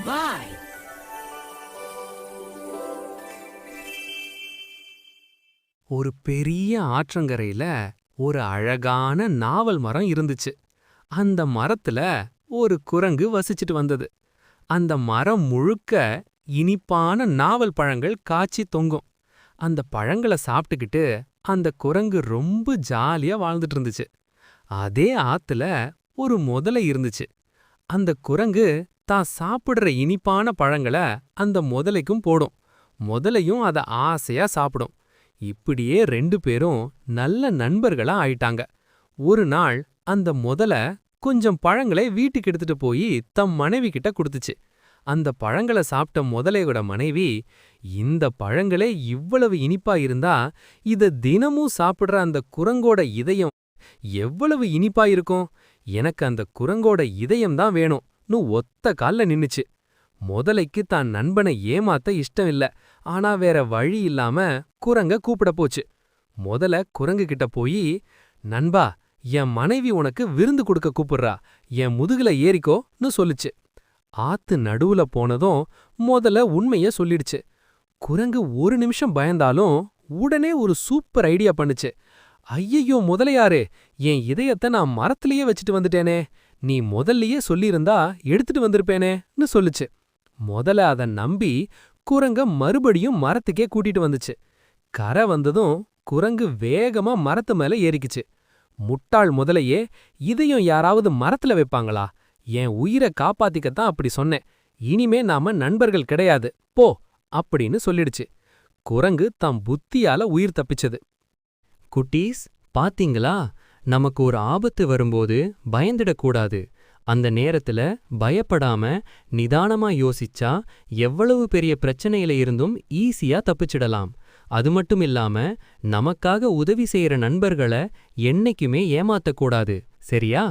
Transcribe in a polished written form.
Bye. ஒரு பெரிய ஆற்றங்கரையில ஒரு அழகான நாவல் மரம் இருந்துச்சு. அந்த மரத்துல ஒரு குரங்கு வசிச்சிட்டு வந்தது. அந்த மரம் முழுக்க இனிப்பான நாவல் பழங்கள் காய்ச்சி தொங்கும். அந்த பழங்கள சாப்பிட்டுக்கிட்டு அந்த குரங்கு ரொம்ப ஜாலியா வாழ்ந்துட்டு இருந்துச்சு. அதே ஆத்துல ஒரு முதலை இருந்துச்சு. அந்த குரங்கு தான் சாப்பிடுற இனிப்பான பழங்கள அந்த முதலைக்கும் போடும். முதலையும் அத ஆசையா சாப்பிடும். இப்படியே ரெண்டு பேரும் நல்ல நண்பர்களா ஆயிட்டாங்க. ஒரு நாள் அந்த முதல கொஞ்சம் பழங்களை வீட்டுக்கு எடுத்துட்டு போய் தம் மனைவி கிட்ட கொடுத்துச்சு. அந்த பழங்களை சாப்பிட்ட முதலையோட மனைவி, இந்த பழங்களே இவ்வளவு இனிப்பா இருந்தா இத தினமும் சாப்பிடுற அந்த குரங்கோட இதயம் எவ்வளவு இனிப்பா இருக்கும். எனக்கு அந்த குரங்கோட இதயம் தான் வேணும்னு ஒத்த கால்ல நின்னுச்சு. முதலைக்கு தான் நண்பனை ஏமாத்த இஷ்டம் இல்ல. ஆனா வேற வழி இல்லாம குரங்க கூப்பிட போச்சு. முதல குரங்கு கிட்ட போய், நண்பா, என் மனைவி உனக்கு விருந்து கொடுக்க கூப்பிடுறா, என் முதுகுல ஏறிக்கோன்னு சொல்லுச்சு. ஆத்து நடுவுல போனதும் முதல உண்மைய சொல்லிடுச்சு. குரங்கு ஒரு நிமிஷம் பயந்தாலும் உடனே ஒரு சூப்பர் ஐடியா பண்ணுச்சு. ஐயையோ முதலையாரே, என் இதயத்தை நான் மரத்திலேயே வச்சுட்டு வந்துட்டேனே, நீ முதல்லயே சொல்லியிருந்தா எடுத்துட்டு வந்திருப்பேனேன்னு சொல்லுச்சு. முதல அத நம்பி குரங்க மறுபடியும் மரத்துக்கே கூட்டிட்டு வந்துச்சு. கரை வந்ததும் குரங்கு வேகமா மரத்து மேல ஏறிக்குச்சு. முட்டாள் முதலையே, இதையும் யாராவது மரத்துல வைப்பாங்களா? என் உயிரை காப்பாத்திக்கத்தான் அப்படி சொன்னேன். இனிமே நாம நண்பர்கள் கிடையாது, போ அப்படின்னு சொல்லிடுச்சு. குரங்கு தம் புத்தியால உயிர் தப்பிச்சது. குட்டீஸ், பாத்தீங்களா? நமக்கு ஒரு ஆபத்து வரும்போது பயந்துடக்கூடாது. அந்த நேரத்துல பயப்படாம நிதானமா யோசிச்சா எவ்வளவு பெரிய பிரச்சனையில இருந்தும் ஈஸியா தப்பிச்சிடலாம். அது மட்டும் இல்லாம நமக்காக உதவி செய்யற நண்பர்கள என்னைக்குமே ஏமாத்தக்கூடாது. சரியா?